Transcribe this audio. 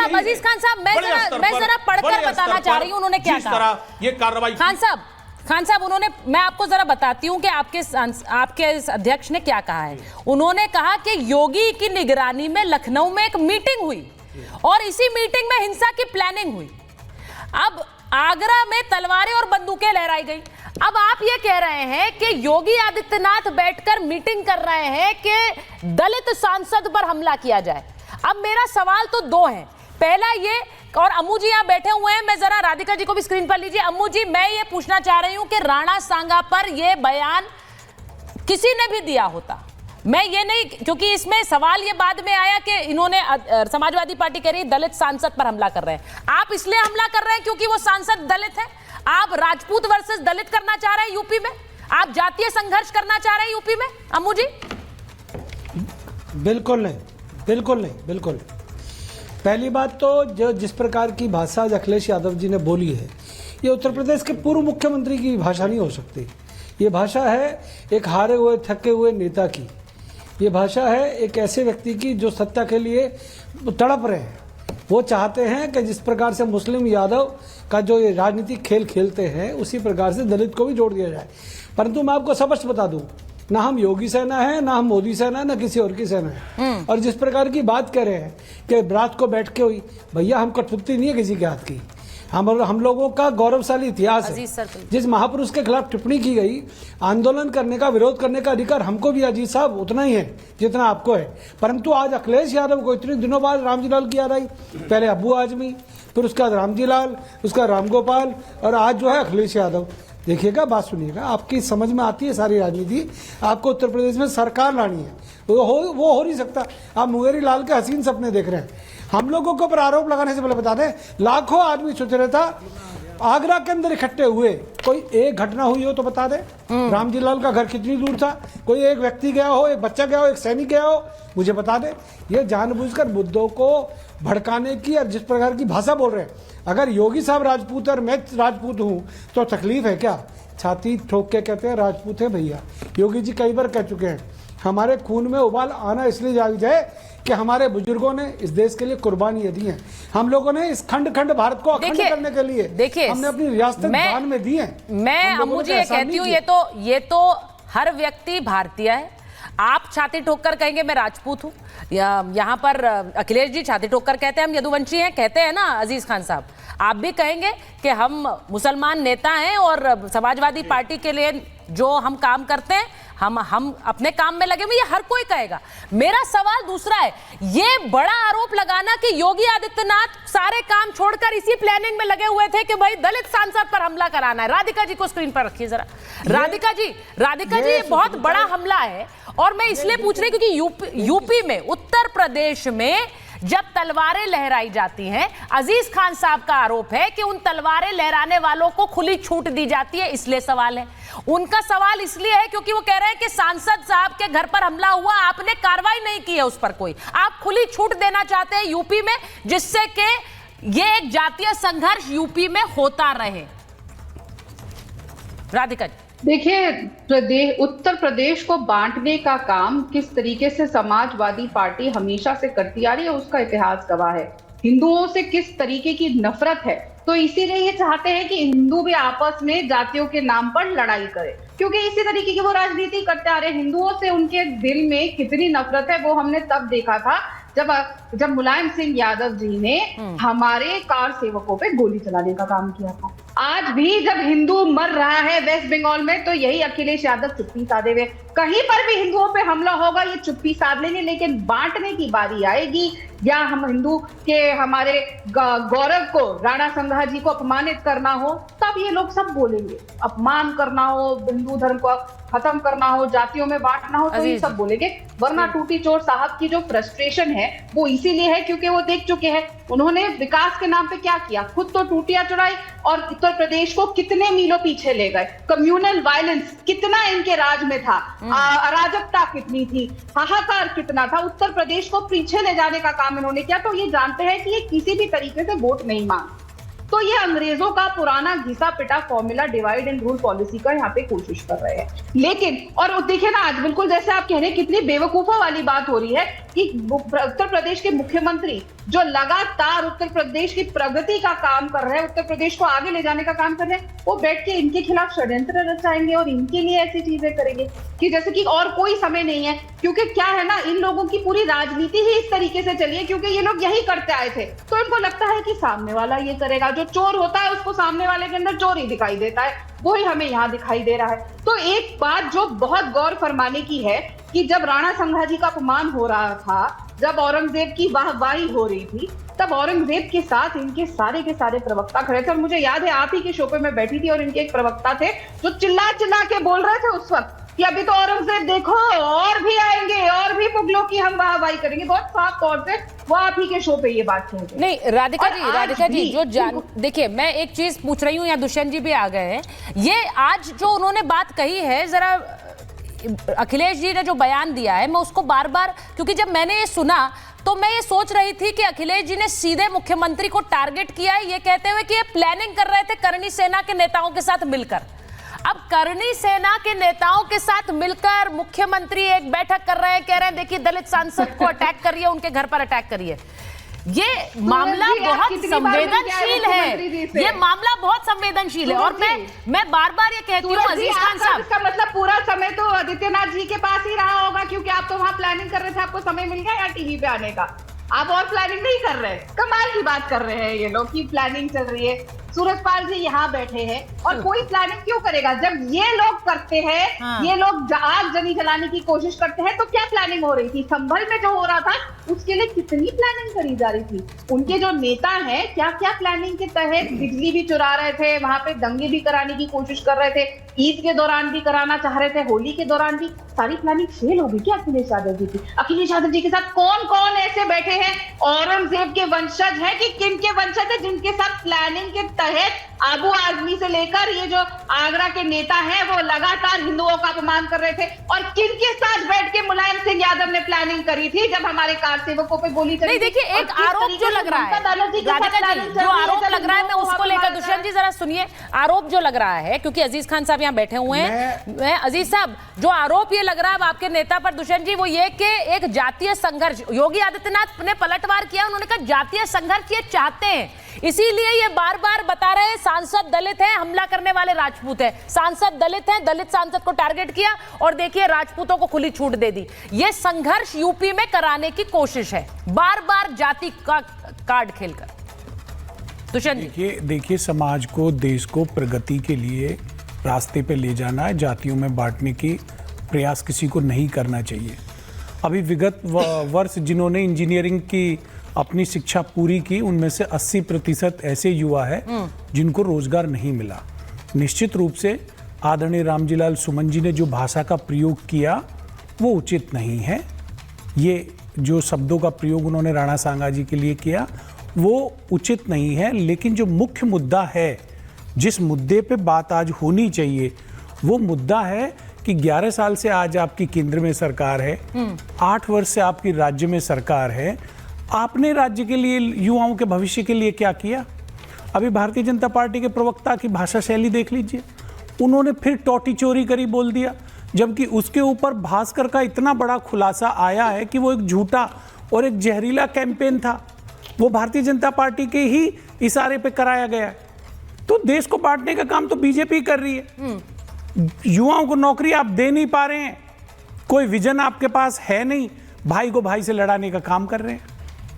अब अजीज खान साहब, मैं जरा पढ़कर बताना चाह रही हूं उन्होंने क्या कहा। ये कार्रवाई खान साहब उन्होंने, मैं आपको जरा बताती हूं कि आपके अध्यक्ष ने क्या कहा है। उन्होंने कहा कि योगी की निगरानी में लखनऊ में एक मीटिंग हुई और इसी मीटिंग में हिंसा की प्लानिंग हुई। अब आगरा में तलवारें और बंदूकें लहराई गई। अब आप ये कह रहे हैं कि योगी आदित्यनाथ बैठकर मीटिंग कर रहे हैं कि दलित सांसद पर हमला किया जाए। अब मेरा सवाल तो दो है, पहला ये, और अम्मू जी यहाँ बैठे हुए हैं, मैं जरा राधिका जी को भी स्क्रीन पर लीजिए। अम्मू जी, मैं ये पूछना चाह रही हूं कि राणा सांगा पर यह बयान किसी ने भी दिया होता, मैं ये नहीं, क्योंकि इसमें सवाल ये बाद में आया कि इन्होंने समाजवादी पार्टी कह रही दलित सांसद पर हमला कर रहे हैं। आप इसलिए हमला कर रहे हैं क्योंकि वो सांसद दलित है? आप राजपूत वर्सेस दलित करना चाह रहे हैं यूपी में? आप जातीय संघर्ष करना चाह रहे हैं यूपी में, अम्मू जी? बिल्कुल नहीं, बिल्कुल नहीं, बिल्कुल। पहली बात तो जो जिस प्रकार की भाषा अखिलेश यादव जी ने बोली है, ये उत्तर प्रदेश के पूर्व मुख्यमंत्री की भाषा नहीं हो सकती। ये भाषा है एक हारे हुए थके हुए नेता की। ये भाषा है एक ऐसे व्यक्ति की जो सत्ता के लिए तड़प रहे हैं। वो चाहते हैं कि जिस प्रकार से मुस्लिम यादव का जो ये राजनीतिक खेल खेलते हैं, उसी प्रकार से दलित को भी जोड़ दिया जाए। परंतु मैं आपको स्पष्ट बता दूं, ना हम योगी सेना है, ना हम मोदी सेना है, ना किसी और की सेना है। और जिस प्रकार की बात कर रहे हैं कि रात को बैठ के हुई, भैया हम कठपुतली नहीं है किसी के हाथ की। हम लोगों का गौरवशाली इतिहास है। जिस महापुरुष के खिलाफ टिप्पणी की गई, आंदोलन करने का, विरोध करने का अधिकार हमको भी अजीत साहब उतना ही है जितना आपको है। परंतु आज अखिलेश यादव को इतने दिनों बाद रामजी लाल की याद आई। पहले अब्बू आजमी, फिर उसके बाद रामजी लाल, उसका रामगोपाल, और आज जो है अखिलेश यादव। देखिएगा, बात सुनिएगा, आपकी समझ में आती है सारी राजनीति। आपको उत्तर प्रदेश में सरकार लानी है, वो हो नहीं सकता। आप मुंगेरी लाल के हसीन सपने देख रहे हैं। हम लोगों को पर आरोप लगाने से पहले बता दें, लाखों आदमी सोच रहे था आगरा के अंदर इकट्ठे हुए, कोई एक घटना हुई हो तो बता दे। रामजी लाल का घर कितनी दूर था? कोई एक व्यक्ति गया हो, एक बच्चा गया हो, एक सैनिक गया हो, मुझे बता दे। ये जानबूझकर मुद्दों को भड़काने की और जिस प्रकार की भाषा बोल रहे हैं। अगर योगी साहब राजपूत और मैं राजपूत हूँ तो तकलीफ है क्या? छाती ठोक के कहते हैं राजपूत है भैया। योगी जी कई बार कह चुके हैं, हमारे खून में उबाल आना इसलिए जाग जाए कि हमारे बुजुर्गों ने इस देश के लिए कुर्बानियां दी हैं। हम लोगों ने इस खंड खंड भारत को अखंड करने के लिए देखिए हमने अपनी रियासत दान में दी है। मैं अम्मू जी ये कहती हूँ, ये तो हर व्यक्ति भारतीय है। आप छाती ठोककर कहेंगे मैं राजपूत हूँ, यहाँ पर अखिलेश जी छाती ठोककर कहते हैं हम यदुवंशी हैं, कहते हैं ना अजीज खान साहब। आप भी कहेंगे कि हम मुसलमान नेता हैं और समाजवादी पार्टी के लिए जो हम काम करते हैं, हम अपने काम में लगे हुए, ये हर कोई कहेगा। मेरा सवाल दूसरा है, ये बड़ा आरोप लगाना कि योगी आदित्यनाथ सारे काम छोड़कर इसी प्लानिंग में लगे हुए थे कि भाई दलित सांसद पर हमला कराना है। राधिका जी को स्क्रीन पर रखिए जरा। राधिका जी, ये बहुत बड़ा हमला है। और मैं इसलिए पूछ रही क्योंकि यूपी में, उत्तर प्रदेश में जब तलवारें लहराई जाती हैं, अजीज खान साहब का आरोप है कि उन तलवारें लहराने वालों को खुली छूट दी जाती है, इसलिए सवाल है। उनका सवाल इसलिए है क्योंकि वो कह रहे हैं कि सांसद साहब के घर पर हमला हुआ, आपने कार्रवाई नहीं की है उस पर कोई, आप खुली छूट देना चाहते हैं यूपी में, जिससे कि ये एक जातीय संघर्ष यूपी में होता रहे। राधिका जी, देखिए, उत्तर प्रदेश को बांटने का काम किस तरीके से समाजवादी पार्टी हमेशा से करती आ रही है उसका इतिहास गवाह है। हिंदुओं से किस तरीके की नफरत है, तो इसीलिए ये चाहते हैं कि हिंदू भी आपस में जातियों के नाम पर लड़ाई करे, क्योंकि इसी तरीके की वो राजनीति करते आ रहे हैं। हिंदुओं से उनके दिल में कितनी नफरत है वो हमने तब देखा था जब मुलायम सिंह यादव जी ने हमारे कार सेवकों पे गोली चलाने का काम किया था। आज भी जब हिंदू मर रहा है वेस्ट बंगाल में, तो यही अखिलेश यादव चुप्पी साधे हुए। कहीं पर भी हिंदुओं पे हमला होगा ये चुप्पी साध लेंगे, लेकिन बांटने की बारी आएगी या हम हिंदू के हमारे गौरव को, राणा संघा जी को अपमानित करना हो, तब ये लोग सब बोलेंगे। अपमान करना हो, हिंदू धर्म को खत्म करना हो, जातियों में बांटना हो, तो ये सब बोलेंगे। वरना टूटी चोर साहब की जो फ्रस्ट्रेशन है वो इसीलिए है क्योंकि वो देख चुके हैं उन्होंने विकास के नाम पे क्या किया। खुद तो टूटियां चुराई और उत्तर प्रदेश को कितने मीलों पीछे ले गए। कम्युनल वायलेंस कितना इनके राज में था, अराजकता कितनी थी, हाहाकार कितना था, उत्तर प्रदेश को पीछे ले जाने का काम इन्होंने किया। तो ये जानते हैं कि ये किसी भी तरीके से वोट नहीं मांग, तो ये अंग्रेजों का पुराना घिसा पिटा formula divide and rule policy का यहाँ पे कोशिश कर रहे हैं। लेकिन और देखिए ना, आज बिल्कुल जैसे आप कह रहे हैं, कितनी बेवकूफों वाली बात हो रही है कि उत्तर प्रदेश के मुख्यमंत्री जो लगातार उत्तर प्रदेश की प्रगति का काम कर रहे हैं, उत्तर प्रदेश को आगे ले जाने का काम कर रहे हैं, वो बैठ के इनके खिलाफ षड्यंत्र रचाएंगे और इनके लिए ऐसी चीजें करेंगे कि जैसे कि और कोई समय नहीं है। क्योंकि क्या है ना, इन लोगों की पूरी राजनीति ही इस तरीके से चली है क्योंकि ये लोग यही करते आए थे, तो इनको लगता है कि सामने वाला ये करेगा। जो चोर होता है उसको सामने वाले के अंदर चोर ही दिखाई देता है, वही हमें यहाँ दिखाई दे रहा है। तो एक बात जो बहुत गौर फरमाने की है कि जब राणा संघा जी का अपमान हो रहा था, जब औरंगजेब की वाहवाही हो रही थी, तब औरंगजेब के साथ इनके सारे के सारे प्रवक्ता खड़े थे। और मुझे याद है आप ही के शो पे मैं बैठी थी और इनके एक प्रवक्ता थे जो चिल्ला चिल्ला के बोल रहे थे उस वक्त कि अभी तो औरंगजेब देखो और भी आएंगे और भी मुगलों की हम वाहवाही करेंगे। बहुत साफ तौर से वो आप ही के शो पे ये बात कह रहे। नहीं राधिका जी जो देखिए, मैं एक चीज पूछ रही हूँ, यहाँ दुष्यंत जी भी आ गए हैं। ये आज जो उन्होंने बात कही है, जरा अखिलेश जी ने जो बयान दिया है, मैं उसको बार बार, क्योंकि जब मैंने ये सुना तो मैं ये सोच रही थी कि अखिलेश जी ने सीधे मुख्यमंत्री को टारगेट किया है, ये कहते हुए कि ये प्लानिंग कर रहे थे करणी सेना के नेताओं के साथ मिलकर। अब करणी सेना के नेताओं के साथ मिलकर मुख्यमंत्री एक बैठक कर रहे हैं, कह रहे हैं देखिए दलित सांसद को अटैक करिए, उनके घर पर अटैक करिए। ये मामला बहुत संवेदनशील है, ये मामला बहुत संवेदनशील है। और मैं बार बार ये कहती हूँ अजीज खान साहब, इसका मतलब पूरा समय तो आदित्यनाथ जी के पास ही रहा होगा क्योंकि आप तो वहां प्लानिंग कर रहे थे, आपको समय मिल गया यहाँ टीवी पे आने का, आप और प्लानिंग नहीं कर रहे। कमाल की बात कर रहे हैं ये लोग की प्लानिंग चल रही है। सूरजपाल जी यहाँ बैठे हैं और कोई प्लानिंग क्यों करेगा जब ये लोग करते हैं। हाँ। ये लोग आग जनी जलाने की कोशिश करते हैं, तो क्या प्लानिंग हो रही थी? संभल में जो हो रहा था उसके लिए कितनी प्लानिंग करी जा रही थी। उनके जो नेता हैं क्या क्या प्लानिंग के तहत बिजली भी चुरा रहे थे, वहां पे दंगे भी कराने की कोशिश कर रहे थे, ईद के दौरान भी कराना चाह रहे थे, होली के दौरान भी। सारी प्लानिंग फेल होगी क्या अखिलेश यादव जी की? अखिलेश यादव जी के साथ कौन कौन ऐसे बैठे हैं औरंगजेब के वंशज हैं कि किन के वंशज है जिनके साथ प्लानिंग के तहत आबू आजमी से लेकर ये जो आगरा के नेता हैं वो लगातार हिंदुओं का अपमान कर रहे थे। और किनके साथ बैठ के मुलायम सिंह यादव ने प्लानिंग करी थी जब हमारे कार सेवकों पे गोली चली? नहीं देखिए, एक आरोप जो लग रहा है, जो आरोप लग रहा है मैं उसको लेकर, दुष्यंत जी जरा सुनिए, आरोप जो लग रहा है, क्योंकि अजीज खान साहब यहाँ बैठे हुए हैं। अजीज साहब, जो आरोप ये लग रहा है आपके नेता पर दुष्यंत जी, वो ये कि एक जातीय संघर्ष, योगी आदित्यनाथ ने पलटवार किया, उन्होंने कहा जातीय संघर्ष ये चाहते हैं, इसीलिए ये बार बार बता रहे हैं सांसद दलित हैं, हमला करने वाले राजपूत हैं। सांसद दलित हैं, दलित सांसद को टारगेट किया और देखिए राजपूतों को खुली छूट दे दी। ये संघर्ष यूपी में कराने की कोशिश है, बार बार जाति का कार्ड खेलकर। दुष्यंत जी, देखिए समाज को, देश को प्रगति के लिए रास्ते पे ले जाना है, जातियों में बांटने की प्रयास किसी को नहीं करना चाहिए। अभी विगत वर्ष जिन्होंने इंजीनियरिंग की अपनी शिक्षा पूरी की, उनमें से 80% ऐसे युवा है जिनको रोजगार नहीं मिला। निश्चित रूप से आदरणीय रामजीलाल सुमन जी ने जो भाषा का प्रयोग किया वो उचित नहीं है। ये जो शब्दों का प्रयोग उन्होंने राणा सांगा जी के लिए किया वो उचित नहीं है। लेकिन जो मुख्य मुद्दा है, जिस मुद्दे पे बात आज होनी चाहिए, वो मुद्दा है कि 11 साल से आज आपकी केंद्र में सरकार है, 8 वर्ष से आपकी राज्य में सरकार है। आपने राज्य के लिए, युवाओं के भविष्य के लिए क्या किया? अभी भारतीय जनता पार्टी के प्रवक्ता की भाषा शैली देख लीजिए, उन्होंने फिर टोटी चोरी करी बोल दिया, जबकि उसके ऊपर भास्कर का इतना बड़ा खुलासा आया है कि वो एक झूठा और एक जहरीला कैंपेन था, वो भारतीय जनता पार्टी के ही इशारे पे कराया गया है। तो देश को बांटने का काम तो बीजेपी कर रही है। युवाओं को नौकरी आप दे नहीं पा रहे हैं, कोई विजन आपके पास है नहीं, भाई को भाई से लड़ाने का काम कर रहे हैं।